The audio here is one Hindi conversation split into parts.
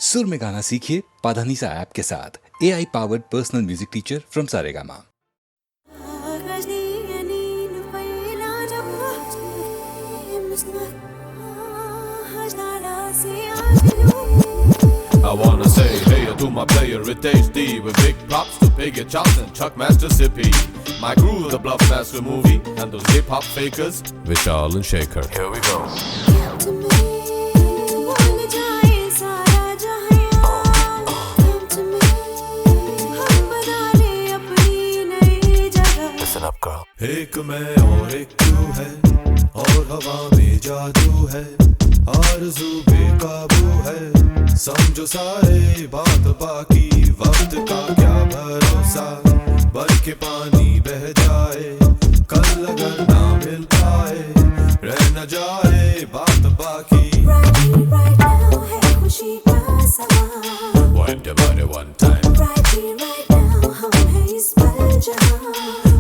सुर में गाना सीखिए पाधानीसा ऐप के साथ। AI powered personal music teacher from Saregama. I wanna say hey to my player, it HD with big props to Piggy Chops and Chuckmaster Sippy. My crew, the Bluffmaster movie, and those hip hop fakers, Vishal and Shaker. Here we go. Listen up, girl. एक मैं और एक तू है, और हवा में जादू है, आरज़ू बेकाबू है, समझो सारे बात बाकी, वक्त का क्या भरोसा, बन के पानी बह जाए, कल अगर ना मिल पाए, रह न जाए बात बाकी। Right now है खुशी का समा, Wind your body one time, right now हम हैं इस पल जहाँ,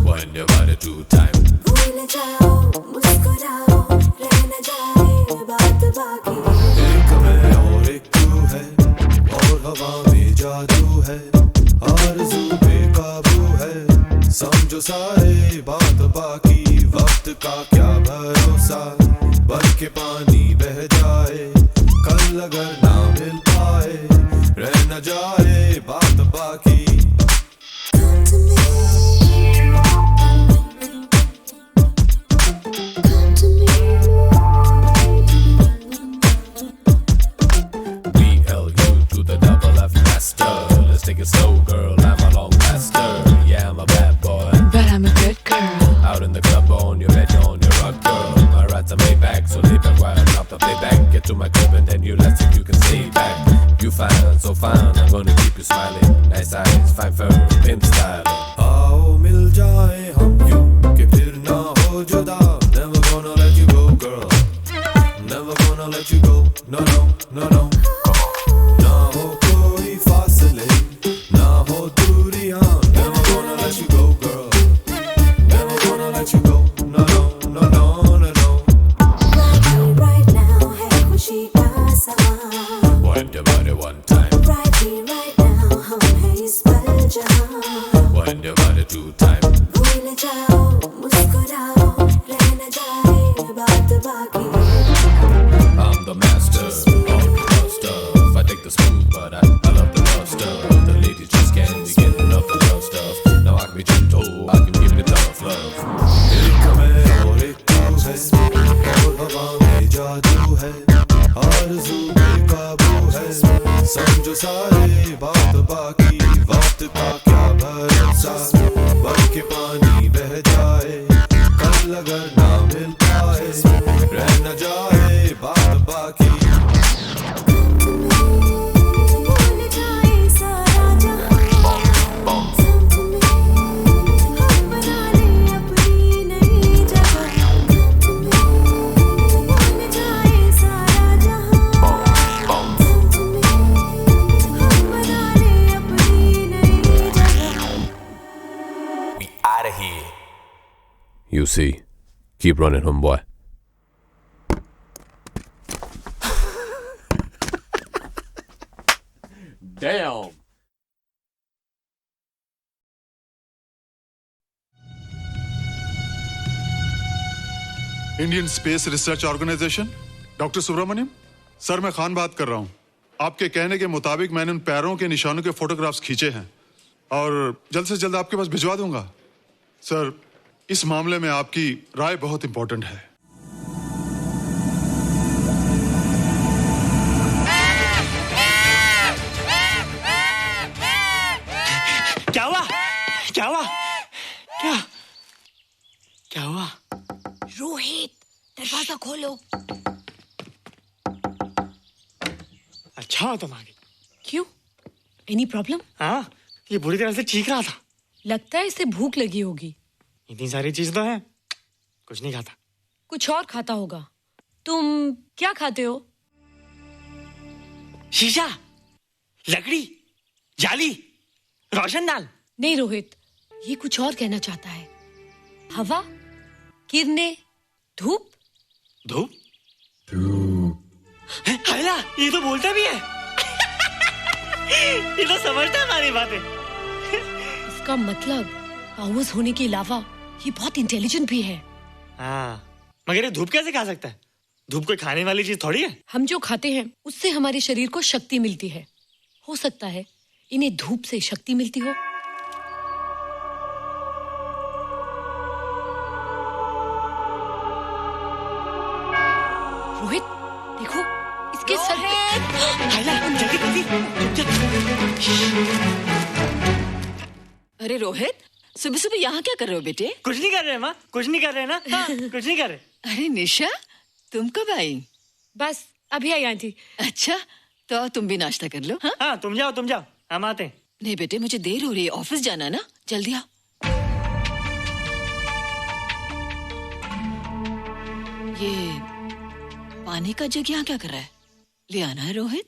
Wind your body two time, भूल जाओ मुस्कुराओ, रह न जाए बात बाकी। एक मैं और एक तू है, और हवा में जादू है, आरज़ू बेकाबू है, समझो सारे बात बाकी, वक्त का क्या भरोसा, बन के पानी बह जाए, कल अगर ना मिल पाए, रह न जाए बात बाकी। Take it slow, girl, I'm a long master. Yeah, I'm a bad boy, but I'm a good girl. Out in the club, on your bed, on your rock, girl. My rides are made back, so lay back while I drop the playback. Get to my crib and then you let's see if you can stay back. You fine, so fine, I'm gonna keep you smiling. Nice eyes, fine fur, pimp styling. आओ मिल जाए हम यूं कि फिर ना हो जुदा. Never gonna let you go, girl. Never gonna let you go. No, no, no, no. ना हो कोई फासले, ना हो दूरियां. Never gonna let you go, girl. Never gonna let you go. No, no, no, no, no, no. Right now है खुशी का समा. Wind your body one time. Right now हम हैं इस पल जहाँ. Wind your body two time. भूल जाओ मुस्कुराओ, रह न जाए बात बाकी. I'm the master of the love stuff. I take the smooth, but I love the rough stuff. The ladies just can't be getting enough of the love stuff. Now I can be gentle, I can give it tough love. एक मैं और एक तू है, और हवा में जादू है, आरज़ू बेकाबू है, समझो सारे बात बाकी, वक्त का क्या भरोसा, बन के पानी बह जाए, कल अगर ना मिल पाए, रह न जाए बात बाकी। You see, keep running, homeboy. Damn. Indian space research organisation, doctor Subramaniam sir, मैं खान बात कर रहा हूं। आपके कहने के मुताबिक मैंने उन पैरों के निशानों के फोटोग्राफ्स खींचे हैं और जल्द से जल्द आपके पास भिजवा दूंगा। सर, इस मामले में आपकी राय बहुत इंपॉर्टेंट है। क्या हुआ? क्या हुआ? क्या क्या हुआ? रोहित, दरवाजा खोलो। अच्छा हो तुम आ गई। क्यों? Any problem? हाँ, ये बुरी तरह से चीख रहा था। लगता है इसे भूख लगी होगी। इतनी सारी चीज तो है, कुछ नहीं खाता। कुछ और खाता होगा। तुम क्या खाते हो? शीशा, लकड़ी, जाली, रोशनदान। नहीं रोहित, ये कुछ और कहना चाहता है। हवा, किरणें, धूप। धूप? धूप? ये तो बोलता भी है। ये तो समझता है हमारी बातें। इसका मतलब पावर्स होने के अलावा ये बहुत इंटेलिजेंट भी है। हाँ, मगर ये धूप कैसे खा सकता है? धूप कोई खाने वाली चीज थोड़ी है। हम जो खाते हैं उससे हमारे शरीर को शक्ति मिलती है। हो सकता है इन्हें धूप से शक्ति मिलती हो। रोहित देखो, इसके सर पे। जल्दी अरे रोहित, सुबह सुबह यहाँ क्या कर रहे हो बेटे? कुछ नहीं कर रहे माँ, कुछ नहीं कर रहे ना। हाँ, कुछ नहीं कर रहे। अरे निशा, तुम कब आई? बस अभी आई आंटी। अच्छा, तो तुम भी नाश्ता कर लो। हाँ हाँ, तुम जाओ, हम आते हैं। नहीं बेटे, मुझे देर हो रही है, ऑफिस जाना है ना, जल्दी आओ। ये पानी का जग यहाँ क्या कर रहा है? ले आना है रोहित।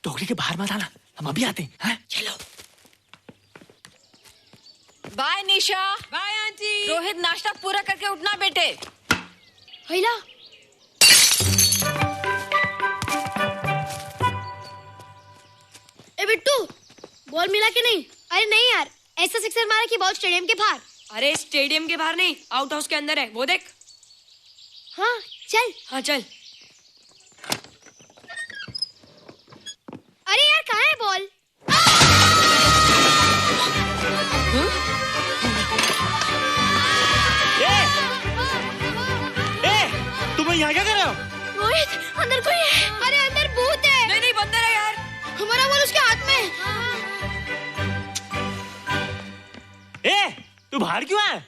टोकरी के बाहर मत आना, हम अभी आते हैं। हाँ? चलो। Bye Nisha. Bye aunty. Rohit, नाश्ता पूरा करके उठना बेटे। हैला, ए बिट्टू, बॉल मिला कि नहीं? अरे नहीं यार, ऐसा सिक्सर मारा कि बॉल स्टेडियम के बाहर। अरे स्टेडियम के बाहर नहीं, आउट हाउस के अंदर है, वो देख। हाँ चल। हाँ चल। अरे यार कहाँ है बॉल? तुम यहाँ क्या कर रहे हो? रोहित, अंदर कोई है। अरे अंदर भूत है। नहीं बंदर है यार। हमारा बॉल उसके हाथ में। तू बाहर क्यों है?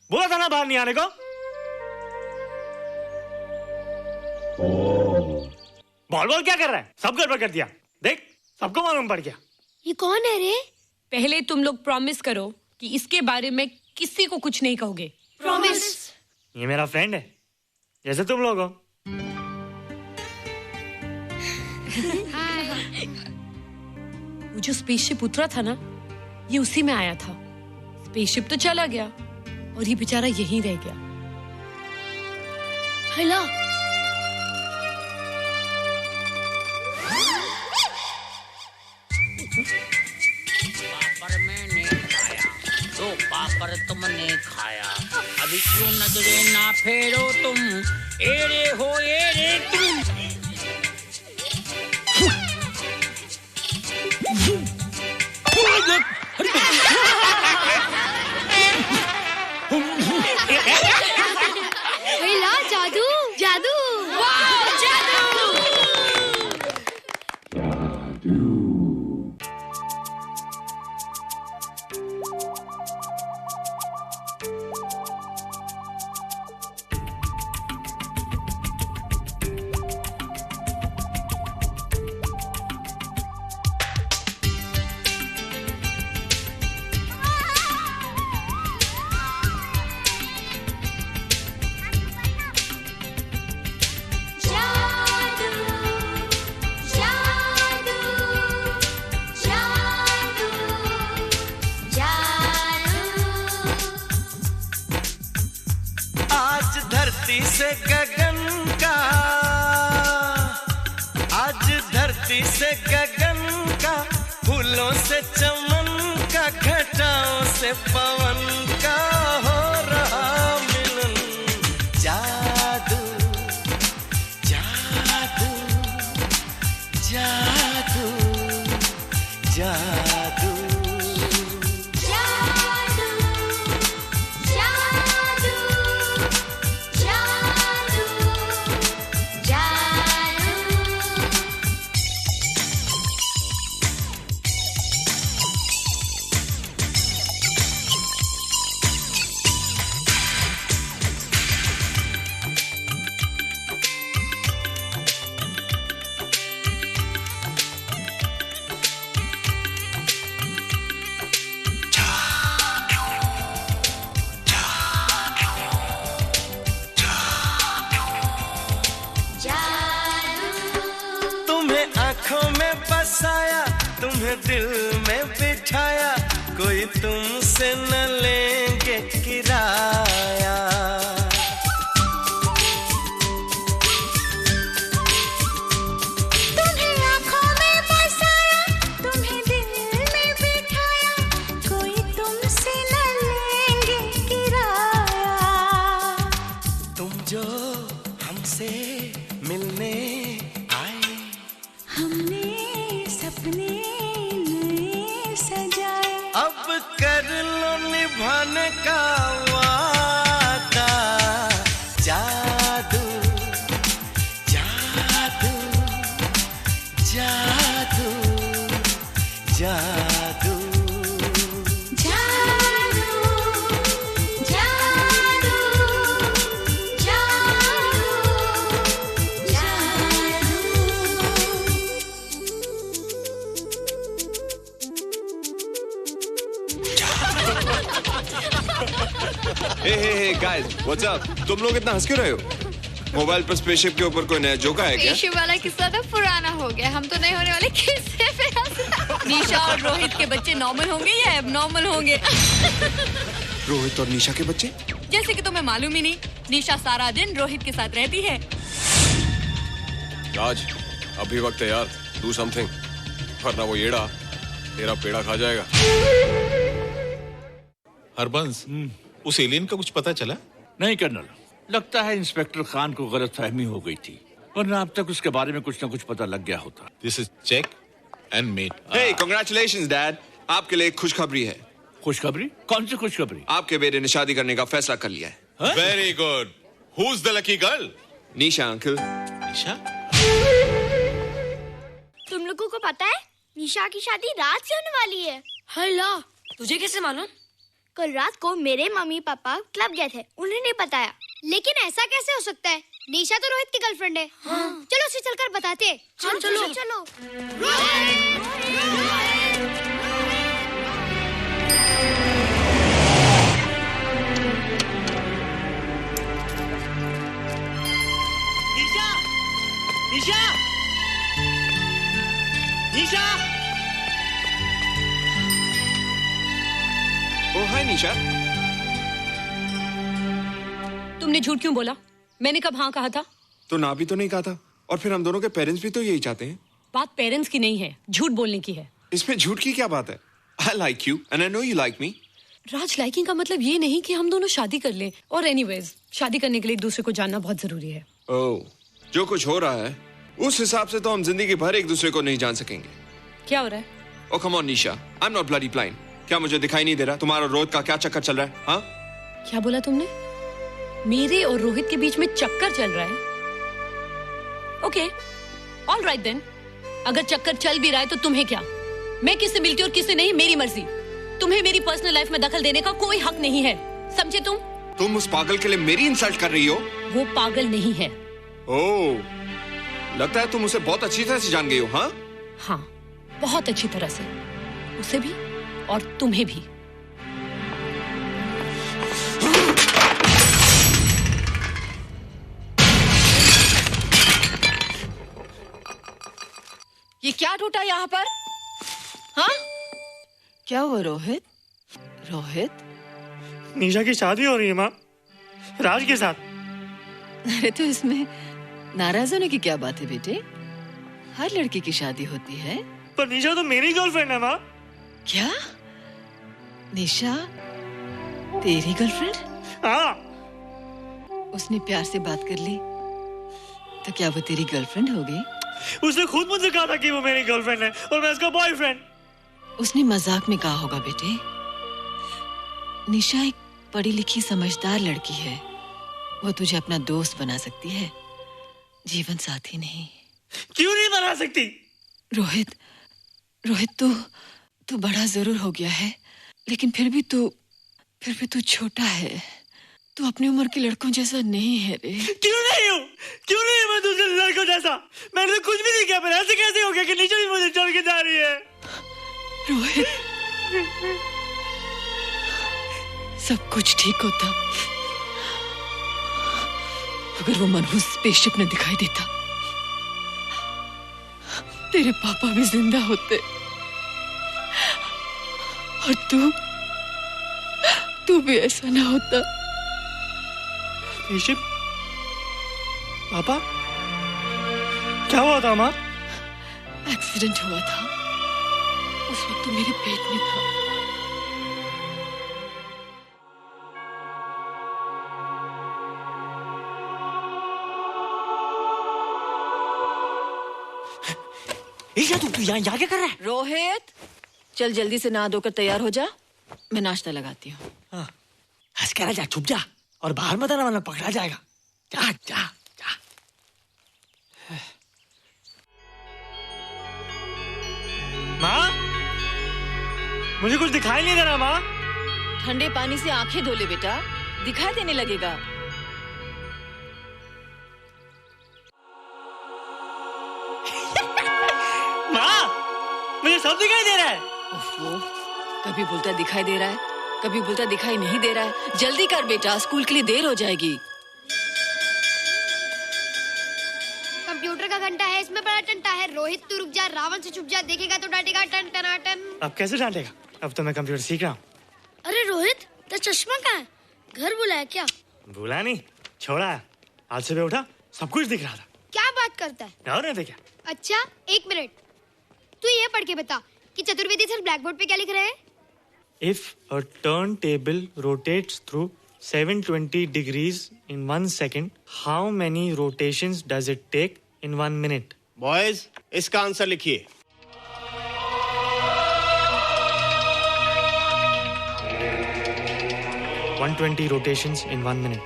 बोला था ना बाहर नहीं आने को। बॉल क्या कर रहा है? सब गड़बड़ कर दिया। देख, सबको मालूम पड़ गया। ये कौन है रे? पहले तुम लोग प्रॉमिस करो कि इसके बारे में किसी को कुछ नहीं कहोगे। प्रॉमिस। ये मेरा फ्रेंड है, जैसे तुम लोग हो। वो जो स्पेसशिप उतरा था ना, ये उसी में आया था। स्पेसशिप तो चला गया और ये बेचारा यहीं रह गया। हैला, पापड़ मैंने खाया, दो पापड़ तुमने खाया, अभी क्यों नजरे ना फेरो तुम, एरे हो एरे तुम। हैला, जादू जादू। वाह, जादू। से गगन का, आज धरती से गगन का, फूलों से चमन का, घटाओं से पवन का हो रहा मिलन। जादू जादू जादू जादू बसाया, तुम्हें दिल में बिठाया, कोई तुमसे न लेंगे किराया। मिलने आए। हमने सपने नए सजाए, अब कर लो निभाने का वादा। जादू जादू जादू जादू हे गाइस, व्हाट्स अप? तुम लोग इतना हंस क्यों रहे हो? मोबाइल पर स्पेसशिप के ऊपर कोई नया जोका है क्या? स्पेसशिप वाला किस्सा तो पुराना हो गया, हम तो नहीं होने वाले किस्से पे हंस। निशा और रोहित के बच्चे नॉर्मल होंगे या एबनॉर्मल होंगे? रोहित और निशा के बच्चे? जैसे कि तुम्हें मालूम ही नहीं, निशा सारा दिन रोहित के साथ रहती है। राज, अभी वक्त है यार, डू समथिंग, वरना वो येड़ा तेरा पेड़ा खा जाएगा। हरबंस, उस एलियन का कुछ पता चला? नहीं कर्नल, लगता है इंस्पेक्टर खान को गलतफहमी हो गई थी, वरना अब तक उसके बारे में कुछ न कुछ पता लग गया होता। This is check and mate. Hey, congratulations dad, आपके लिए एक खुशखबरी है। खुशखबरी? कौन सी खुशखबरी? आपके बेटे ने शादी करने का फैसला कर लिया है। Very good. Who is the lucky girl? Nisha uncle. Nisha? तुम लोगों को पता है निशा की शादी रात से होने वाली है। हल्ला, तुझे कैसे मालूम? कल रात को मेरे मम्मी पापा क्लब गए थे, उन्हें नहीं बताया। लेकिन ऐसा कैसे हो सकता है? निशा तो रोहित की गर्लफ्रेंड है। हाँ। चलो उसे चलकर बताते हैं। चलो चलो। निशा, निशा, निशा। ओ हाय निशा। तुमने झूठ क्यों बोला? मैंने कब हाँ कहा था? तो ना भी तो नहीं कहा था, और फिर हम दोनों के पेरेंट्स भी तो यही चाहते हैं। बात पेरेंट्स की नहीं है, झूठ बोलने की है। इसमें झूठ की क्या बात है? I like you and I know you like me. Raj, liking का मतलब ये नहीं कि हम दोनों शादी कर लें। और एनीवेज, शादी करने के लिए एक दूसरे को जानना बहुत जरूरी है। ओह, जो कुछ हो रहा है उस हिसाब से तो हम जिंदगी भर एक दूसरे को नहीं जान सकेंगे। क्या हो रहा है? Oh come on Nisha, I am not bloody blind. क्या मुझे दिखाई नहीं दे रहा तुम्हारा रोहित का क्या चक्कर चल रहा है? हाँ, क्या बोला तुमने? मेरे और रोहित के बीच में चक्कर चल रहा है? Okay, all right then. अगर चक्कर चल भी रहा है तो तुम्हें क्या? मैं किससे मिलती हूँ और किससे नहीं, मेरी मर्जी। तुम्हें मेरी पर्सनल लाइफ में दखल देने का कोई हक नहीं है, समझे तुम? तुम उस पागल के लिए मेरी इंसल्ट कर रही हो? वो पागल नहीं है। ओह, लगता है तुम उसे बहुत अच्छी तरह से जान गई हो। हाँ हाँ, बहुत अच्छी तरह से, उसे भी और तुम्हें भी। ये क्या टूटा यहाँ पर? हाँ, क्या हुआ रोहित? रोहित, निशा की शादी हो रही है माँ, राज के साथ। अरे तो इसमें नाराज होने की क्या बात है बेटे? हर लड़की की शादी होती है। पर निशा तो मेरी गर्लफ्रेंड है माँ। क्या? निशा तेरी गर्लफ्रेंड? हाँ। उसने प्यार से बात कर ली तो क्या वो तेरी गर्लफ्रेंड हो गई? उसने खुद मुझसे कहा था कि वो मेरी गर्लफ्रेंड है और मैं उसका बॉयफ्रेंड। उसने मजाक में कहा होगा बेटे। निशा एक पढ़ी लिखी समझदार लड़की है, वो तुझे अपना दोस्त बना सकती है, जीवन साथी नहीं। क्यों नहीं बना सकती? रोहित, रोहित तू बड़ा जरूर हो गया है, लेकिन फिर भी तू छोटा है। तू अपनी उम्र के लड़कों जैसा नहीं है रे। क्यों नहीं हूँ? क्यों नहीं मैं दूसरे लड़कों जैसा? मैंने तो कुछ भी नहीं किया, पर ऐसे कैसे हो गया कि निशा भी मुझे छोड़ के जा रही है? रोहित, सब कुछ ठीक होता अगर वो मनहूस स्पेसशिप न दिखाई देता। तेरे पापा भी जिंदा होते और तू भी ऐसा ना होता। स्पेसशिप? पापा? क्या हुआ था माँ? एक्सीडेंट हुआ था, उस वक्त तो मेरे पेट में था। ईशा तू यहाँ क्या कर रहा है? रोहित, चल जल्दी से नहा धोकर तैयार हो जा, मैं नाश्ता लगाती हूँ। हंस कर जा, छुप जा और बाहर मत आना वरना पकड़ा जाएगा। जा जा जा। माँ, मुझे कुछ दिखाई नहीं दे रहा माँ। ठंडे पानी से आंखें धो ले बेटा, दिखाई देने लगेगा। माँ, मुझे सब दिखाई दे रहा है। ओफो, कभी बोलता दिखाई दे रहा है, कभी बोलता दिखाई नहीं दे रहा है। जल्दी कर बेटा, स्कूल के लिए देर हो जाएगी। कंप्यूटर का घंटा है, इसमें बड़ा टंटा है। रोहित तू रुक जा, रावण से छुप जा, देखेगा तो डांटेगा टन टनाटन। अब कैसे डांटेगा? अब तो मैं कंप्यूटर सीख रहा हूँ। अरे रोहित, तेरा चश्मा कहाँ है? घर बुलाया क्या? भूला नहीं, छोड़ा। आज सुबह उठा, सब कुछ दिख रहा था। क्या बात करता है? और नहीं तो क्या? अच्छा, एक मिनट, तू ये पढ़ के बता कि चतुर्वेदी सर ब्लैक बोर्ड पे क्या लिख रहे हैं? If a turntable rotates through 720 degrees in 1 second, how many rotations does it take in 1 minute? Boys, इसका आंसर लिखिए। One 120 rotations in 1 minute.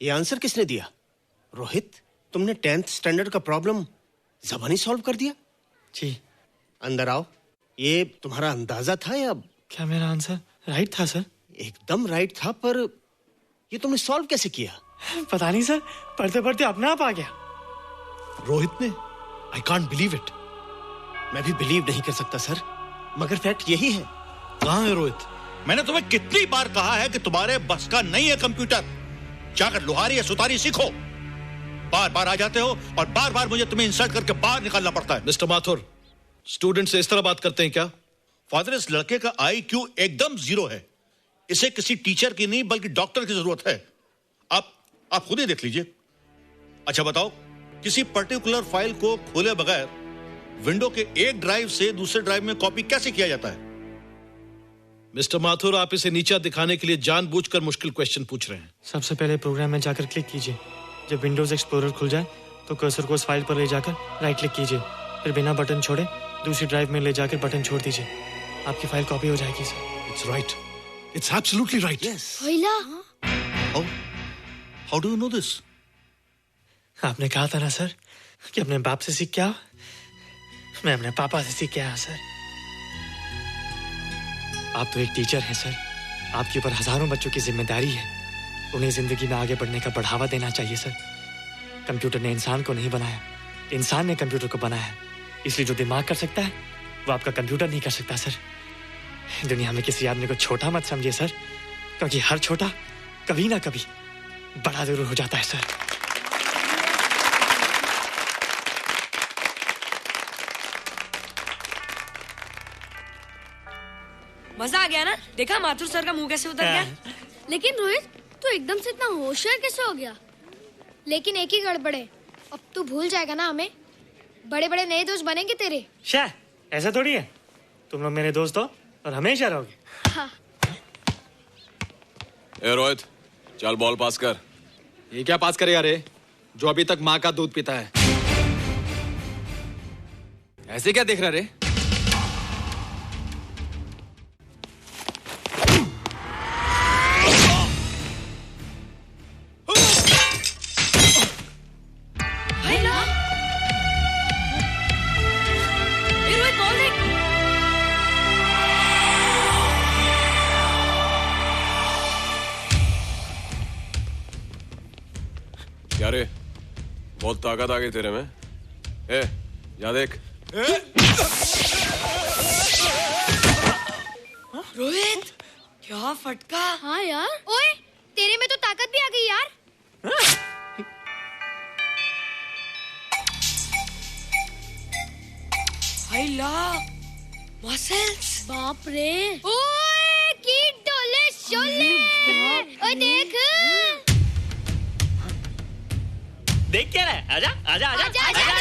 ये आंसर किसने दिया? रोहित, तुमने 10th स्टैंडर्ड का प्रॉब्लम ज़बानी सॉल्व कर दिया? जी। अंदर आओ। ये तुम्हारा अंदाजा था या? क्या मेरा आंसर राइट था सर? एकदम राइट था, पर ये तुमने सॉल्व कैसे किया? पता नहीं सर, पढ़ते पढ़ते अपने आप आ गया। रोहित ने? I can't believe it. मैं भी बिलीव नहीं कर सकता सर, मगर फैक्ट यही है। कहाँ है रोहित? मैंने तुम्हें कितनी बार कहा है कि तुम्हारे बस का नहीं है कंप्यूटर। जाकर लोहारी या सुतारी सीखो। बार बार आ जाते हो और बार बार मुझे तुम्हें इंसल्ट करके बाहर निकालना पड़ता है। मिस्टर माथुर, स्टूडेंट से इस तरह बात करते हैं क्या? फादर, इस लड़के का IQ एकदम 0 है। इसे किसी टीचर की नहीं बल्कि डॉक्टर की जरूरत है। आप खुद ही देख लीजिए। अच्छा बताओ, किसी पर्टिकुलर फाइल को खोले बगैर विंडो के एक ड्राइव से दूसरे ड्राइव में कॉपी कैसे किया जाता है? मिस्टर माथुर, आप इसे नीचा दिखाने के लिए जानबूझकर मुश्किल क्वेश्चन पूछ रहे हैं। सबसे पहले प्रोग्राम में जाकर क्लिक कीजिए। जब विंडोज एक्सप्लोरर खुल जाए तो कर्सर को उस फाइल पर ले जाकर राइट क्लिक कीजिए, फिर बिना बटन छोड़े दूसरी ड्राइव में ले जाकर बटन छोड़ दीजिए। आपकी फाइल कॉपी हो जाएगी sir. It's right, it's absolutely right. How do you know this? आपने कहा था ना सर कि अपने बाप से सीख के आओ। मैं अपने पापा से सीख के आया सर। आप तो एक टीचर हैं सर, आपके ऊपर हजारों बच्चों की जिम्मेदारी है। उन्हें जिंदगी में आगे बढ़ने का बढ़ावा देना चाहिए सर। कंप्यूटर ने इंसान को नहीं बनाया, इंसान ने कंप्यूटर को बनाया है। इसलिए जो दिमाग कर सकता है वो आपका कंप्यूटर नहीं कर सकता सर। दुनिया में किसी आदमी को छोटा मत समझिए सर, क्योंकि हर छोटा कभी ना कभी बड़ा जरूर हो जाता है सर। मजा आ गया ना? देखा माथुर सर का मुंह कैसे उतर गया? लेकिन रोहित, तू एकदम से इतना होशियार कैसे हो गया? लेकिन एक ही गड़बड़ है, अब तू भूल जाएगा ना हमें। बड़े बड़े नए दोस्त बनेंगे तेरे। शाह, ऐसा थोड़ी है। तुम लोग मेरे दोस्त हो और हमेशा रहोगे। हाँ। ए रोहित, चल बॉल पास कर। ये क्या पास करेगा रे, जो अभी तक माँ का दूध पीता है? ऐसे क्या देख रहा रे? क्या रे, बहुत ताकत आ गई तेरे में। ए, जा देख। रोहित, क्या फटका। हाँ यार। ओए, तेरे में तो ताकत भी आ गई यार। हाय ला, मसल्स। बाप रे। ओए, की डोले शोले। ओए देख। देख क्या रहा है? आजा आजा आजा आजा आजा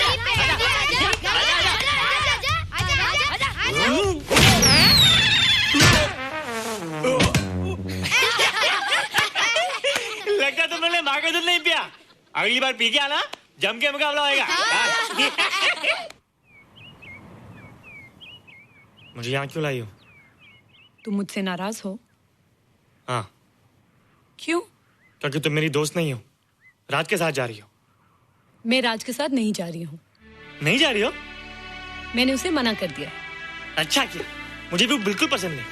लगता तुम लोगों ने माँ का दूध नहीं पिया। अगली बार पी के आना जम के मुकाबला होएगा। मुझे यहाँ क्यों लाई हो? तुम मुझसे नाराज हो? हाँ। क्यों? क्योंकि तुम मेरी दोस्त नहीं हो, राज के साथ जा रही हो। मैं राज के साथ नहीं जा रही हूँ। नहीं जा रही हो? मैंने उसे मना कर दिया। अच्छा किया, मुझे भी बिल्कुल पसंद नहीं।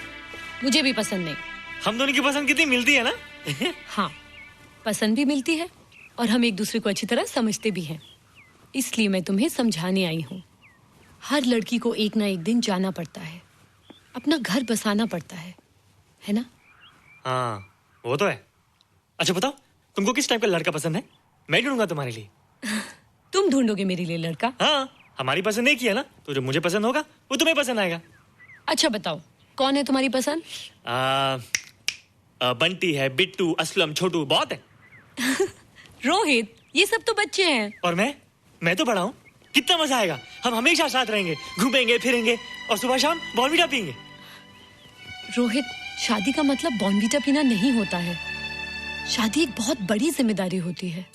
मुझे भी पसंद नहीं। हम दोनों की पसंद कितनी मिलती है ना? हाँ, पसंद भी मिलती है और हम एक दूसरे को अच्छी तरह समझते भी हैं। इसलिए मैं तुम्हें समझाने आई हूँ। हर लड़की को एक ना एक दिन जाना पड़ता है, अपना घर बसाना पड़ता है ना? हाँ, वो तो है। अच्छा बताओ, तुमको किस टाइप का लड़का पसंद है? मैं ढूंढूंगा तुम्हारे लिए। तुम ढूंढोगे मेरे लिए लड़का? हाँ, हमारी पसंद एक ही है ना, तो जो मुझे पसंद होगा वो तुम्हें पसंद आएगा। अच्छा बताओ, कौन है तुम्हारी पसंद? बंटी है, बिट्टू, असलम, छोटू, बहुत है। रोहित, ये सब तो बच्चे हैं। और मैं तो बड़ा हूँ। कितना मजा आएगा, हम हमेशा साथ रहेंगे, घूमेंगे फिरेंगे और सुबह शाम बॉर्नवीटा पियेंगे। रोहित, शादी का मतलब बॉर्नवीटा पीना नहीं होता है। शादी एक बहुत बड़ी जिम्मेदारी होती है।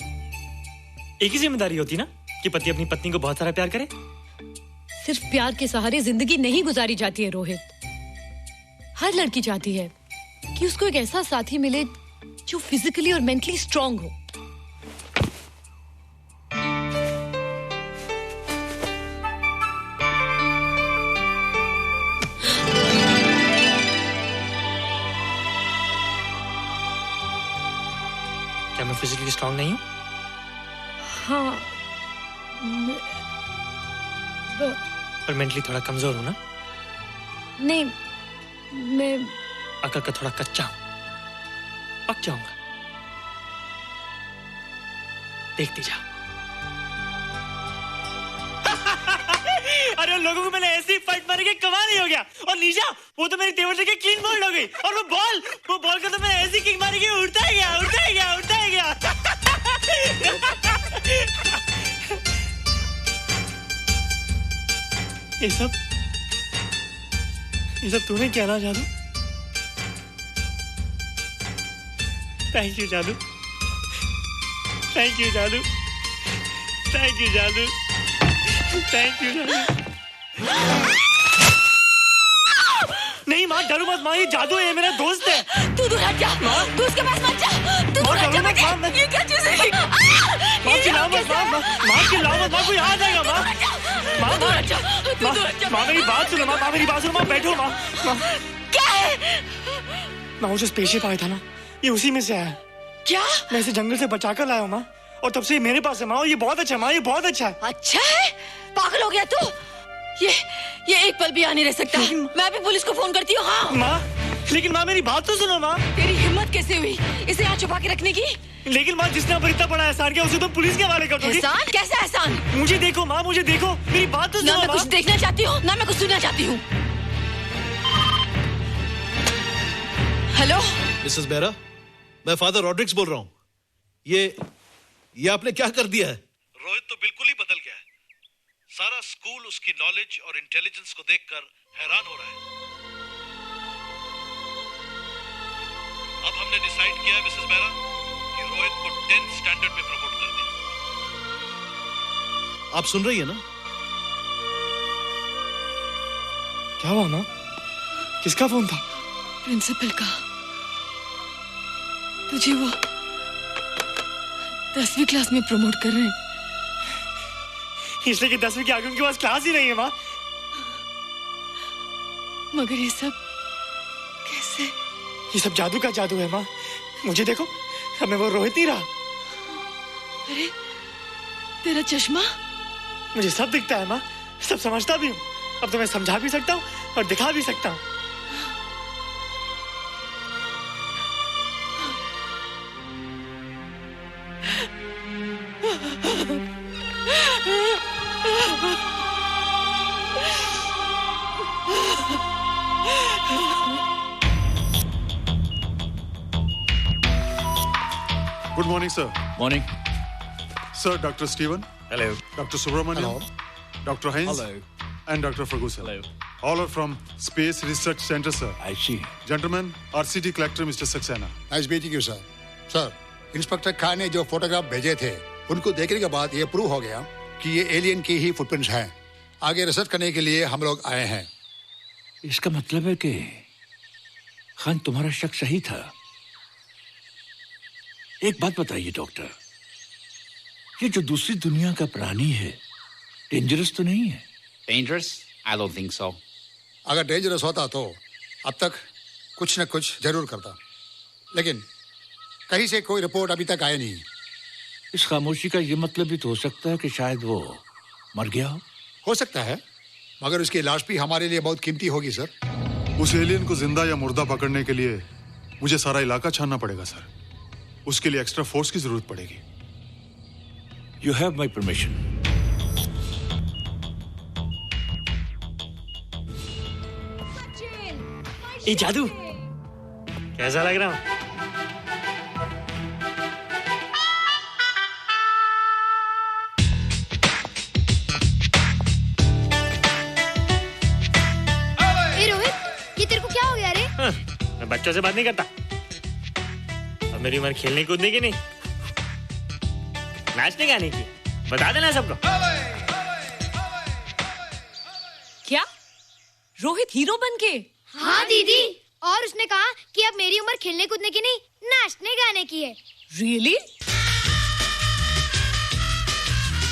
एक ही जिम्मेदारी होती ना कि पति अपनी पत्नी को बहुत सारा प्यार करे। सिर्फ प्यार के सहारे जिंदगी नहीं गुजारी जाती है रोहित। हर लड़की चाहती है कि उसको एक ऐसा साथी मिले जो फिजिकली और मेंटली स्ट्रांग हो। क्या मैं फिजिकली स्ट्रांग नहीं हूँ? हाँ, पर मेंटली थोड़ा कमजोर हूँ ना? नहीं, मैं अकल का थोड़ा कच्चा हूँ, पक जाऊंगा। देखती जा। अरे उन लोगों को मैंने ऐसी फाइट मारी कि कमाल ही हो गया। और नीचा, वो तो मेरी टेबल लेके क्लीन बोल्ड हो गई। और वो बॉल को तो मैंने ऐसी किक मारी कि उड़ता ही गया, उड़ता ही गया, उड़ता ही गया। ये सब तूने क्या ना जादू? थैंक यू जादू, थैंक यू जादू, थैंक यू जादू, थैंक यू जादू। नहीं माँ, डरो मत माँ, ये जादू है, मेरा दोस्त है। तू दूर हट जा, तू उसके पास मत जा, तू दूर हट जा बेटे। ये क्या चीज़ है? माँ चिल्लाओ मत, माँ चिल्लाओ मत, माँ कोई आ जाएगा। माँ माँ मेरी बात सुनो, माँ मेरी बात सुनो, माँ बैठो। माँ क्या है? माँ वो जो स्पेसशिप आया था ना, ये उसी में से आया। क्या? मैं इसे जंगल से बचाकर लाया हूँ माँ, और तब से ये मेरे पास है माँ। और ये बहुत अच्छा है माँ, ये बहुत अच्छा है। अच्छा है? पागल हो गया तू? ये एक पल भी यहाँ नहीं रह सकता। मैं अभी पुलिस को फोन करती हूँ। हाँ माँ, लेकिन माँ मेरी बात तो सुनो माँ। तेरी हिम्मत कैसे हुई इसे यहाँ छुपा के रखने की? लेकिन माँ, जिसने अब इतना बड़ा एहसान किया उसे तो पुलिस के हवाले कर दोगी। एहसान? कैसा एहसान? मुझे देखो माँ, मुझे देखो, मेरी बात तो सुनो। ना मैं कुछ देखना चाहती हूँ, ना मैं कुछ सुनना चाहती हूँ। हेलो मिसेस बेरा, मैं फादर रॉड्रिक्स बोल रहा हूँ। ये आपने क्या कर दिया है? रोहित तो बिल्कुल ही बदल गया है। सारा स्कूल उसकी नॉलेज और इंटेलिजेंस को देखकर हैरान हो रहा है। अब हमने डिसाइड किया है मिसेस बेरा कि रोहित को 10th स्टैंडर्ड में प्रमोट कर दें। आप सुन रही है ना? क्या हुआ माँ? किसका फोन था? प्रिंसिपल का। तुझे वो 10वीं क्लास में प्रमोट कर रहे हैं। इसलिए कि 10वीं के आगे उनके पास क्लास ही नहीं है माँ। मगर ये सब कैसे? ये सब जादू का जादू है माँ। मुझे देखो, हमें वो रोहित नहीं रहा। अरे तेरा चश्मा? मुझे सब दिखता है माँ, सब समझता भी हूँ। अब तो मैं समझा भी सकता हूँ और दिखा भी सकता हूँ। Good morning, sir. Morning. Sir, Dr. Steven. Hello. Dr. Subramaniam. Dr. Heinz. Hello. And Dr. Ferguson. Hello. All are from Space Research Center, sir. I see. Gentlemen, our city collector, Mr. Saxena. Nice meeting you sir. Sir, inspector Khan ने जो फोटोग्राफ भेजे थे उनको देखने के बाद ये प्रूव हो गया कि ये एलियन की ही फुटप्रिंट्स हैं। आगे रिसर्च करने के लिए हम लोग आए हैं। इसका मतलब है कि खान तुम्हारा शक सही था। एक बात बताइए डॉक्टर, ये जो दूसरी दुनिया का प्राणी है डेंजरस तो नहीं है? Dangerous? I don't think so. अगर डेंजरस होता तो अब तक कुछ न कुछ जरूर करता, लेकिन कहीं से कोई रिपोर्ट अभी तक आई नहीं। इस खामोशी का ये मतलब भी तो हो सकता है कि शायद वो मर गया हो सकता है, मगर उसकी लाश भी हमारे लिए बहुत कीमती होगी सर। उस एलियन को जिंदा या मुर्दा पकड़ने के लिए मुझे सारा इलाका छानना पड़ेगा सर। उसके लिए एक्स्ट्रा फोर्स की जरूरत पड़ेगी। You have my permission. ये जादू कैसा लग रहा हूँ? मैं बच्चों से बात नहीं करता। अब मेरी उम्र खेलने कूदने की नहीं, नाचने गाने की। बता देना सबको। क्या रोहित हीरो बन के? हाँ दीदी, और उसने कहा कि अब मेरी उम्र खेलने कूदने की नहीं, नाचने गाने की है। Really?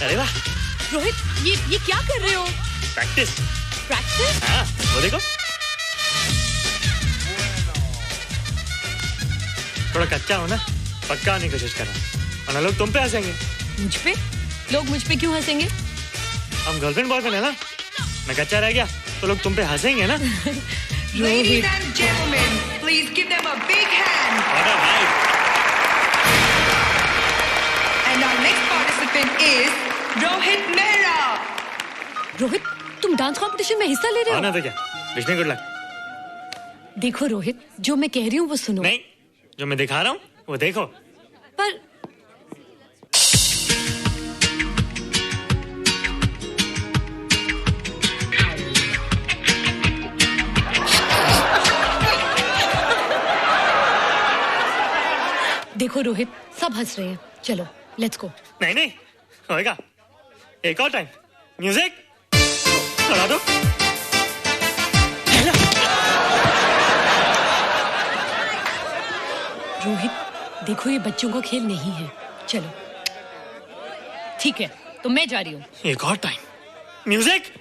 अरे वाह रोहित, ये क्या कर रहे हो? प्रैक्टिस। प्रैक्टिस? हाँ, वो देखो थोड़ा कच्चा हो ना, पक्का होने की कोशिश कर रहा हूं, वरना लोग तुम पे हंसेंगे। मुझ पे? लोग मुझ पे क्यों हंसेंगे? हम गर्लफ्रेंड बॉयफ्रेंड है ना, मैं कच्चा रह गया तो लोग तुम पे हंसेंगे ना। Ladies and gentlemen, please give them a big hand. What a vibe. And our next participant is Rohit Mehra. Rohit, तुम डांस कंपटीशन में हिस्सा ले रहे हो? ना तो क्या, विश मी गुड लक। देखो रोहित, जो मैं कह रही हूँ वो सुनो। नहीं, जो मैं दिखा रहा हूँ वो देखो। पर देखो रोहित, सब हंस रहे हैं। चलो लेट्स गो। नहीं नहीं होएगा, एक और टाइम। म्यूजिक लगा दो। रोहित देखो, ये बच्चों का खेल नहीं है। चलो ठीक है, तो मैं जा रही हूँ। एक और time. Music.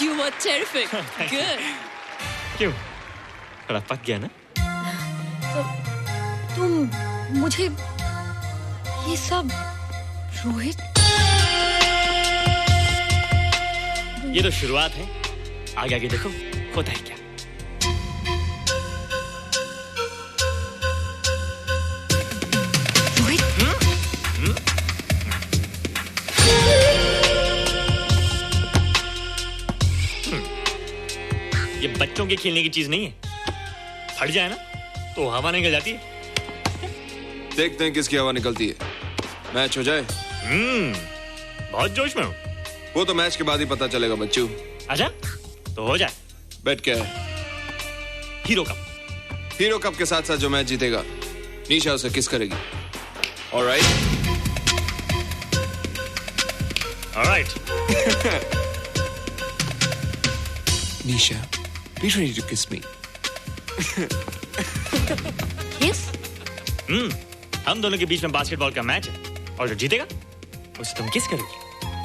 You were terrific. Good. क्यों? थोड़ा पक गया ना? तुम मुझे ये सब रोहित, ये तो शुरुआत है, आगे आगे देखो होता है क्या। ये बच्चों के खेलने की चीज नहीं है, फट जाए ना तो हवा निकल जाती है। देखते हैं किसकी हवा निकलती है। मैच हो जाए। बहुत जोश में हूँ। वो तो मैच के बाद ही पता चलेगा बच्चू। अच्छा तो हो जाए। बेट क्या है? Hero cup. हीरो कप के साथ साथ जो मैच जीतेगा निशा उसे किस करेगी। Alright. Alright. Nisha, be ready to kiss me. Kiss? हम दोनों के बीच में बास्केटबॉल का मैच है और जो जीतेगा उसे तुम किस करोगी।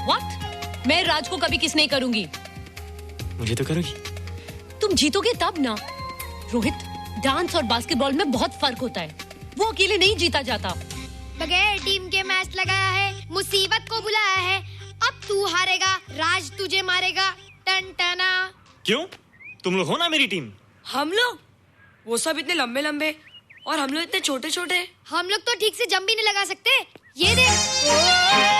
What? मैं राज को कभी किस नहीं करूंगी। मुझे तो करोगी। तुम जीतोगे तब ना। रोहित, डांस और बास्केटबॉल में बहुत फर्क होता है, वो अकेले नहीं जीता जाता। बगैर टीम के मैच लगाया है, मुसीबत को बुलाया है। अब तू हारेगा, राज तुझे मारेगा। टन टना। क्यों? तुम लोग हो ना मेरी टीम। हम लोग? वो सब इतने लंबे लंबे और हम लोग इतने छोटे छोटे। हम लोग तो ठीक से जंप भी नहीं लगा सकते। ये देख।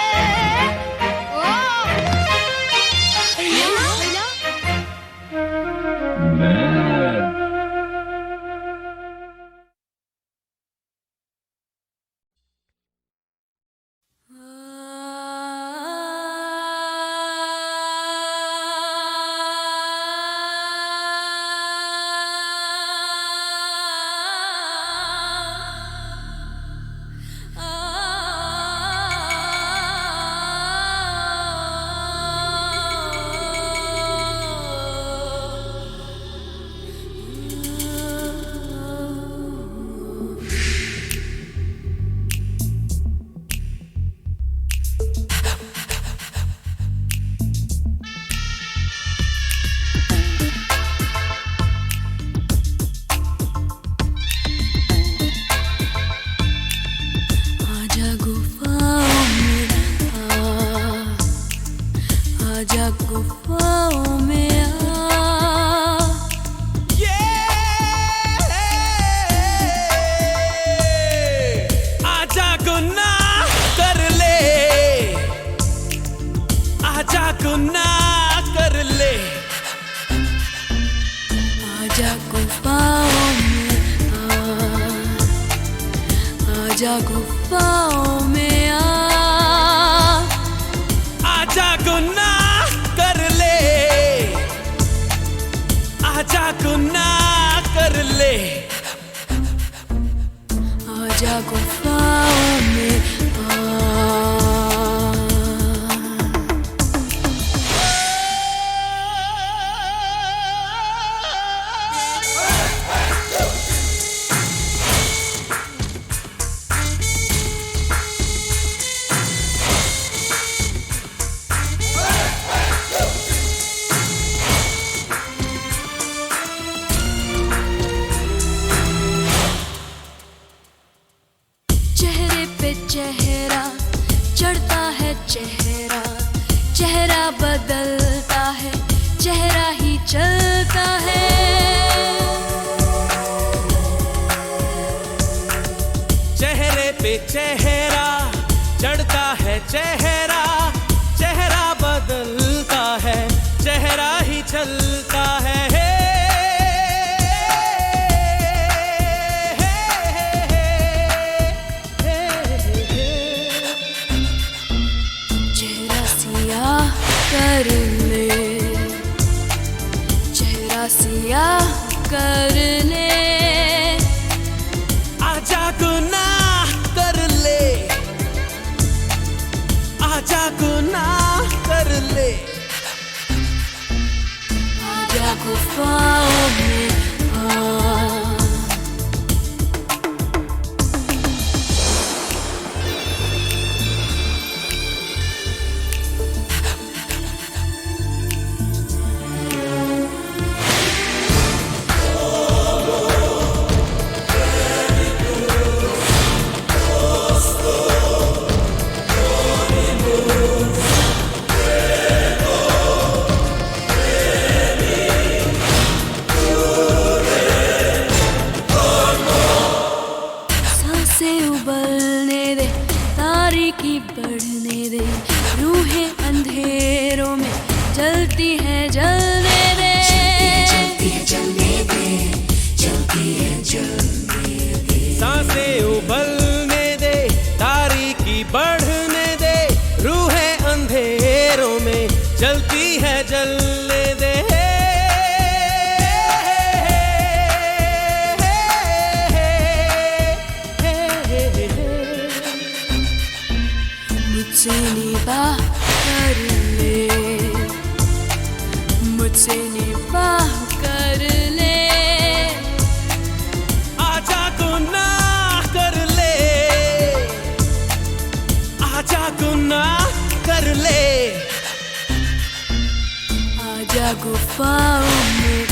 गुफाओं में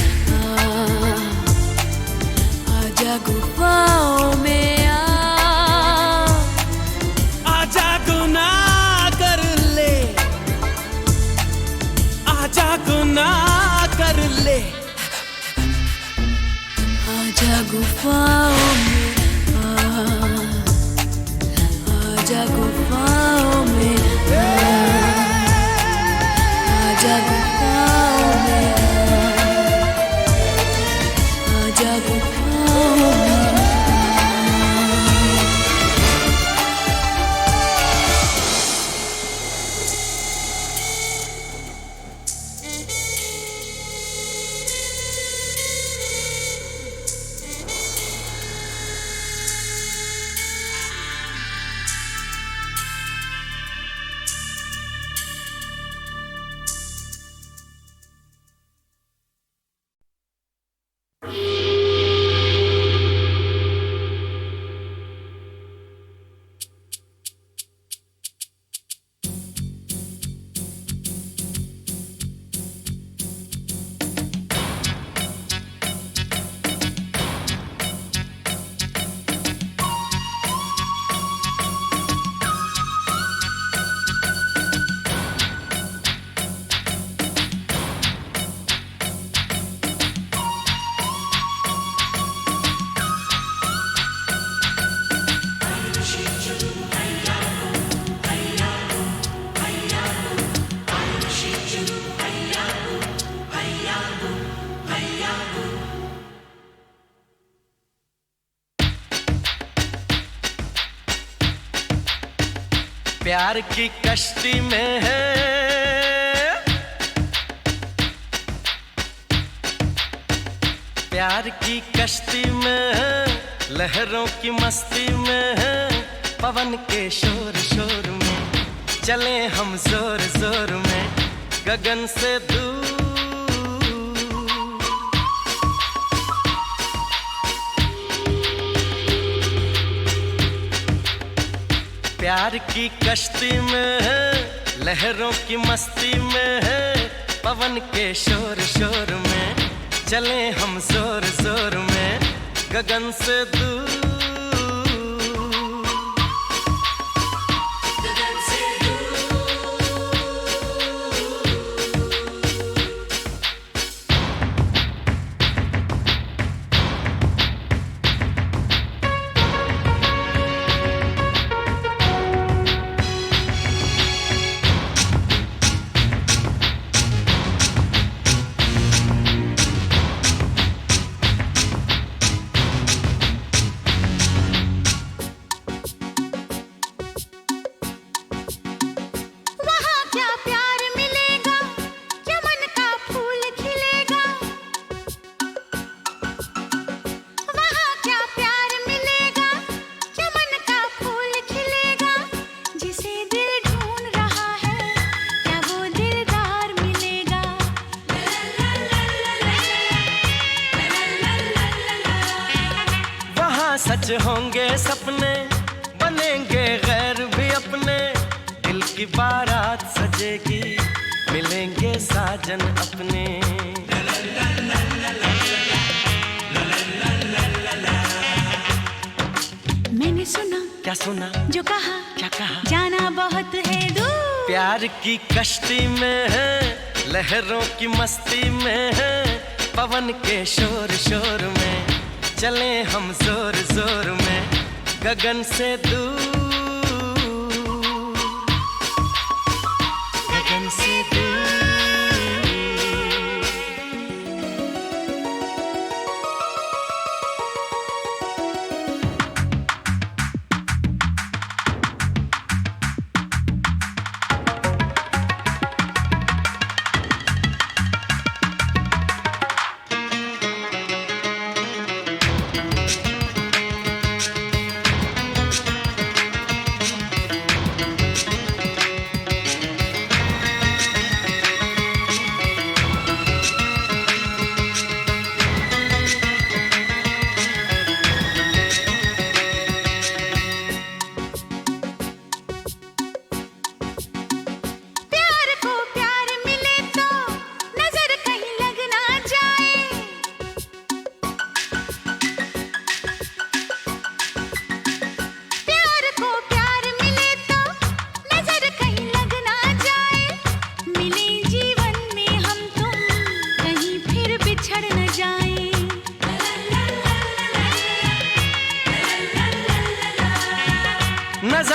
आजा गुफाओं में आजा गुनाह कर ले, आजा गुनाह कर ले, आजा गुफाओं में आजा गुफाओं में आजा गुफाओं में आजा गुफाओं में। प्यार की कश्ती में है, प्यार की कश्ती में है, लहरों की मस्ती में है, पवन के शोर शोर में चले हम जोर जोर में गगन से दूर। प्यार की कश्ती में है, लहरों की मस्ती में है, पवन के शोर शोर में चले हम जोर जोर में गगन से दूर। सच होंगे सपने, बनेंगे गैर भी अपने, दिल की बारात सजेगी, मिलेंगे साजन अपने। मैंने सुना, क्या सुना, जो कहा, क्या कहा, जाना बहुत है दूर। प्यार की कश्ती में है, लहरों की मस्ती में है, पवन के शोर शोर में चले हम जोर जोर में गगन से दूर, गगन से दूर।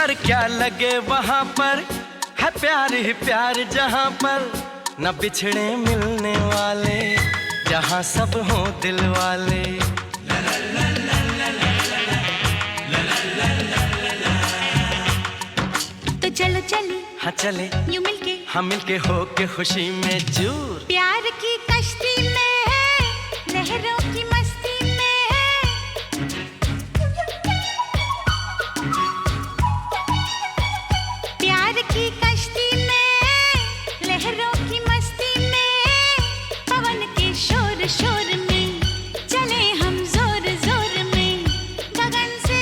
नजर क्या लगे वहां पर, है प्यार ही प्यार जहां पर न बिछड़े मिलने वाले, जहां सब हों दिल वाले। तो चलो चले, हाँ चले यूं मिलके, हम मिलके हो के खुशी में चूर। प्यार की कश्ती में है, लहरों की मस्ती में है। प्यार की कश्ती में है, लहरों की मस्ती में, पवन के शोर शोर में चले हम जोर जोर में, गगन से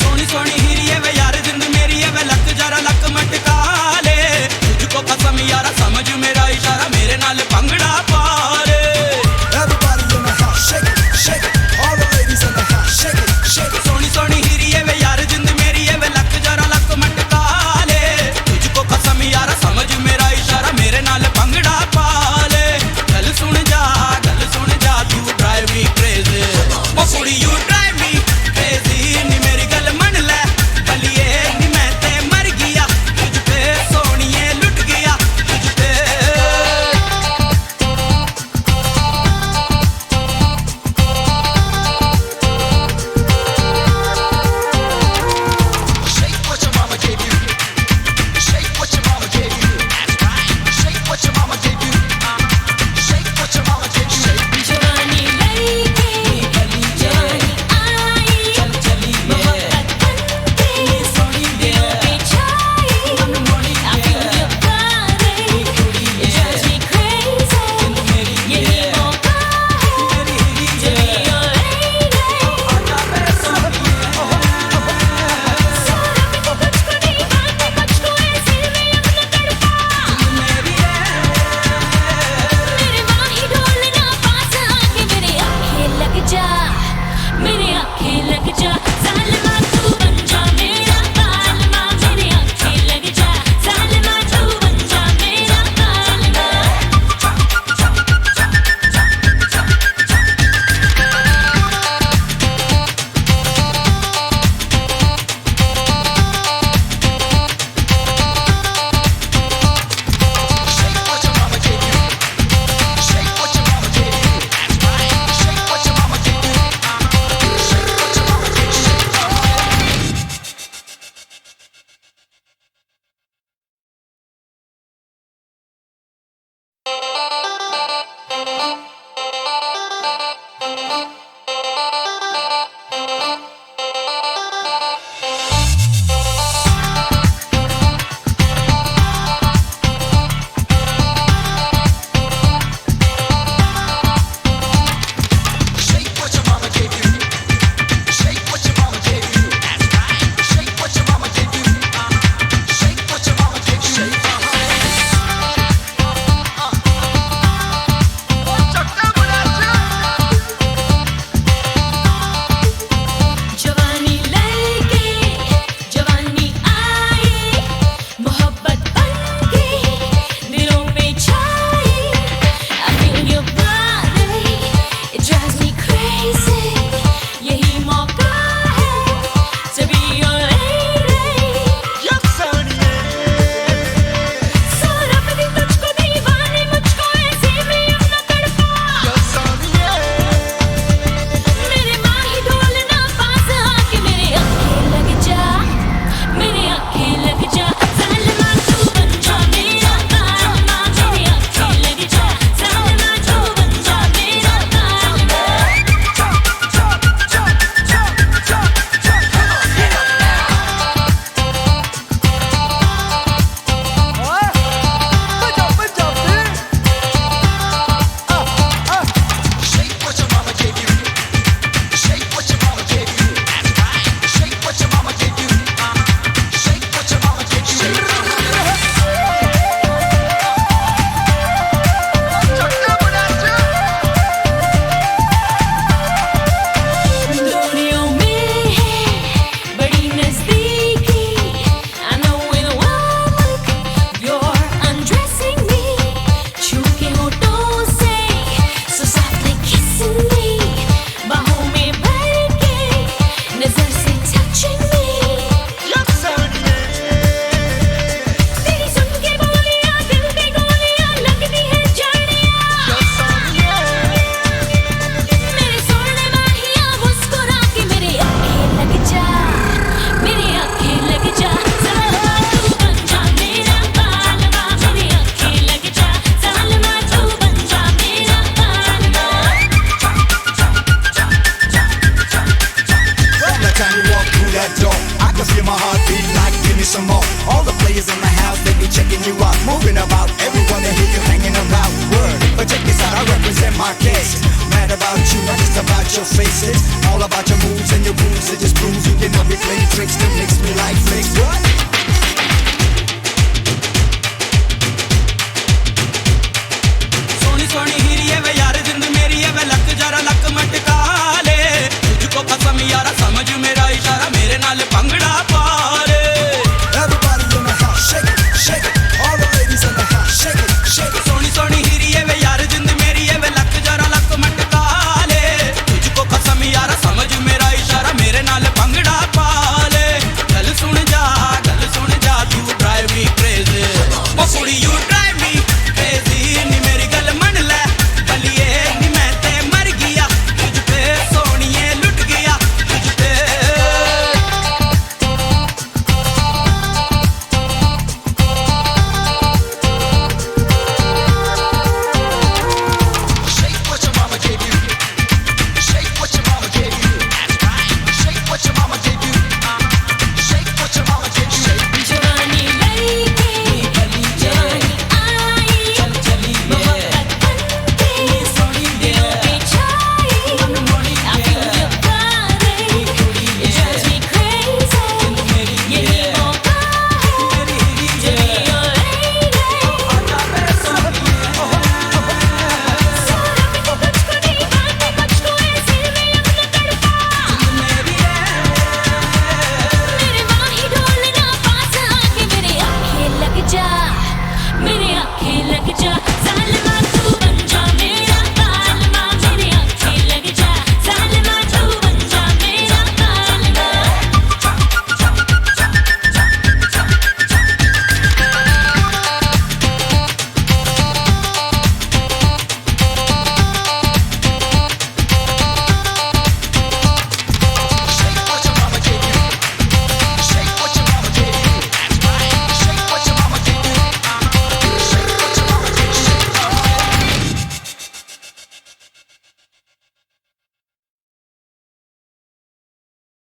सोनी सोनी हीरी है